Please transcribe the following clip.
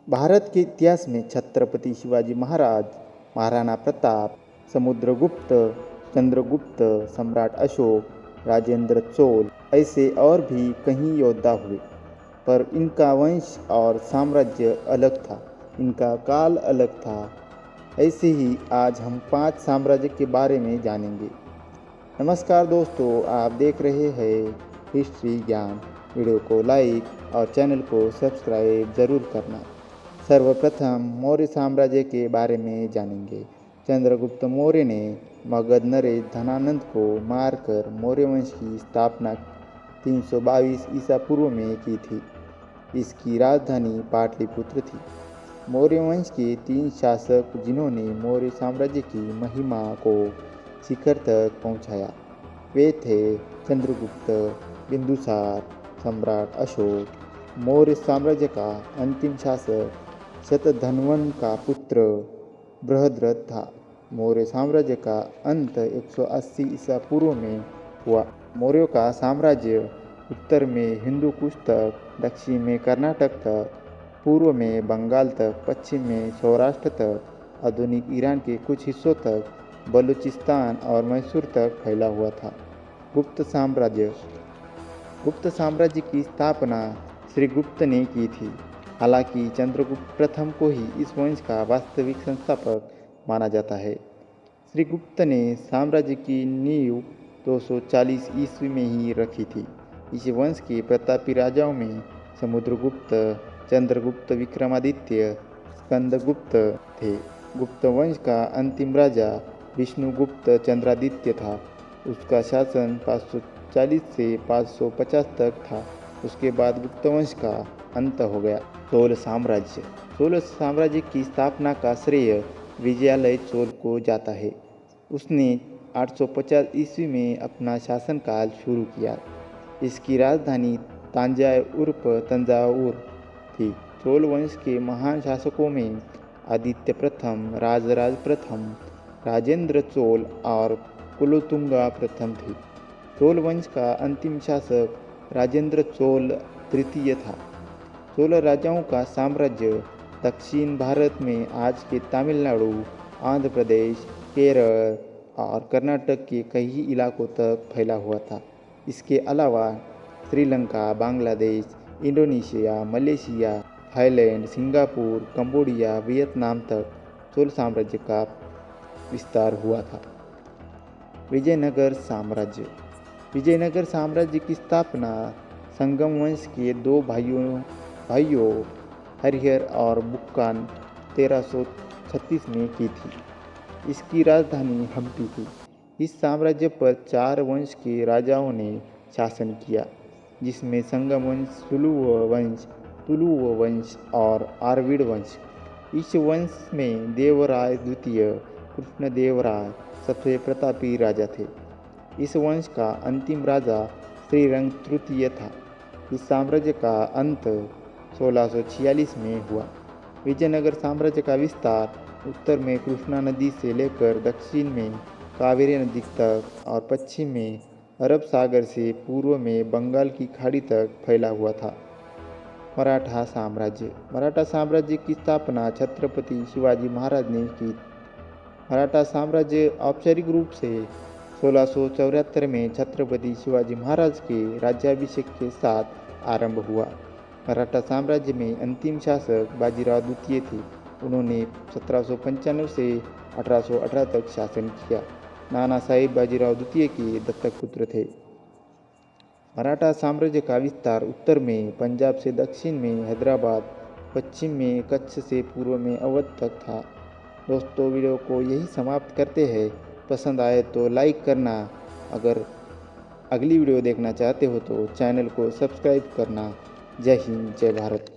भारत के इतिहास में छत्रपति शिवाजी महाराज, महाराणा प्रताप, समुद्रगुप्त, चंद्रगुप्त, सम्राट अशोक, राजेंद्र चोल ऐसे और भी कई योद्धा हुए, पर इनका वंश और साम्राज्य अलग था, इनका काल अलग था। ऐसे ही आज हम 5 साम्राज्य के बारे में जानेंगे। नमस्कार दोस्तों, आप देख रहे हैं हिस्ट्री ज्ञान। वीडियो को लाइक और चैनल को सब्सक्राइब जरूर करना। सर्वप्रथम मौर्य साम्राज्य के बारे में जानेंगे। चंद्रगुप्त मौर्य ने मगध नरेश धनानंद को मारकर मौर्य वंश की स्थापना 322 ईसा पूर्व में की थी। इसकी राजधानी पाटलिपुत्र थी। मौर्य वंश के 3 शासक जिन्होंने मौर्य साम्राज्य की महिमा को शिखर तक पहुंचाया, वे थे चंद्रगुप्त, बिंदुसार, सम्राट अशोक। मौर्य साम्राज्य का अंतिम शासक शतधन्वन का पुत्र बृहद्रथ था। मौर्य साम्राज्य का अंत 180 ईसा पूर्व में हुआ। मौर्यों का साम्राज्य उत्तर में हिंदू कुश तक, दक्षिण में कर्नाटक तक, पूर्व में बंगाल तक, पश्चिम में सौराष्ट्र तक, आधुनिक ईरान के कुछ हिस्सों तक, बलूचिस्तान और मैसूर तक फैला हुआ था। गुप्त साम्राज्य। गुप्त साम्राज्य की स्थापना श्रीगुप्त ने की थी। हालांकि चंद्रगुप्त प्रथम को ही इस वंश का वास्तविक संस्थापक माना जाता है। श्रीगुप्त ने साम्राज्य की नींव 240 ईस्वी में ही रखी थी। इस वंश के प्रतापी राजाओं में समुद्रगुप्त, चंद्रगुप्त, विक्रमादित्य, स्कंदगुप्त थे। गुप्त वंश का अंतिम राजा विष्णुगुप्त चंद्रादित्य था। उसका शासन 540 से 550 तक था। उसके बाद गुप्त वंश का अंत हो गया। चोल साम्राज्य। चोल साम्राज्य की स्थापना का श्रेय विजयालय चोल को जाता है। उसने 850 ईस्वी में अपना शासनकाल शुरू किया। इसकी राजधानी तंजावुर थी। चोल वंश के महान शासकों में आदित्य प्रथम, राजराज प्रथम, राजेंद्र चोल और कुलोतुंगा प्रथम थे। चोल वंश का अंतिम शासक राजेंद्र चोल तृतीय था। चोल राजाओं का साम्राज्य दक्षिण भारत में आज के तमिलनाडु, आंध्र प्रदेश, केरल और कर्नाटक के कई इलाकों तक फैला हुआ था। इसके अलावा Sri Lanka, Bangladesh, Indonesia, Malaysia, Thailand, Singapore, Cambodia, Vietnam तक चोल साम्राज्य का विस्तार हुआ था। विजयनगर साम्राज्य। विजयनगर साम्राज्य की स्थापना संगम वंश के 2 भाइयों हरिहर और बुक्कान 1336 में की थी। इसकी राजधानी हम्पी थी। इस साम्राज्य पर 4 वंश के राजाओं ने शासन किया, जिसमें संगम वंश, तुलुव वंश और आरवीड वंश। इस वंश में देवराय द्वितीय कृष्णदेवराय सबसे प्रतापी राजा थे। इस वंश का अंतिम राजा श्रीरंग तृतीय था। इस साम्राज्य का अंत 1646 में हुआ। विजयनगर साम्राज्य का विस्तार उत्तर में कृष्णा नदी से लेकर दक्षिण में कावेरी नदी तक और पश्चिम में अरब सागर से पूर्व में बंगाल की खाड़ी तक फैला हुआ था। मराठा साम्राज्य। मराठा साम्राज्य की स्थापना छत्रपति शिवाजी महाराज ने की। मराठा साम्राज्य औपचारिक रूप से 1674 में छत्रपति शिवाजी महाराज के राज्याभिषेक के साथ आरंभ हुआ। मराठा साम्राज्य में अंतिम शासक बाजीराव द्वितीय थे। उन्होंने 1795 से 1818 तक शासन किया। नाना साहिब बाजीराव द्वितीय के दत्तक पुत्र थे। मराठा साम्राज्य का विस्तार उत्तर में पंजाब से दक्षिण में हैदराबाद, पश्चिम में कच्छ से पूर्व में अवध तक था। दोस्तों, वीडियो को यही समाप्त करते हैं। पसंद आए तो लाइक करना। अगर अगली वीडियो देखना चाहते हो तो चैनल को सब्सक्राइब करना। जय हिंद, जय भारत।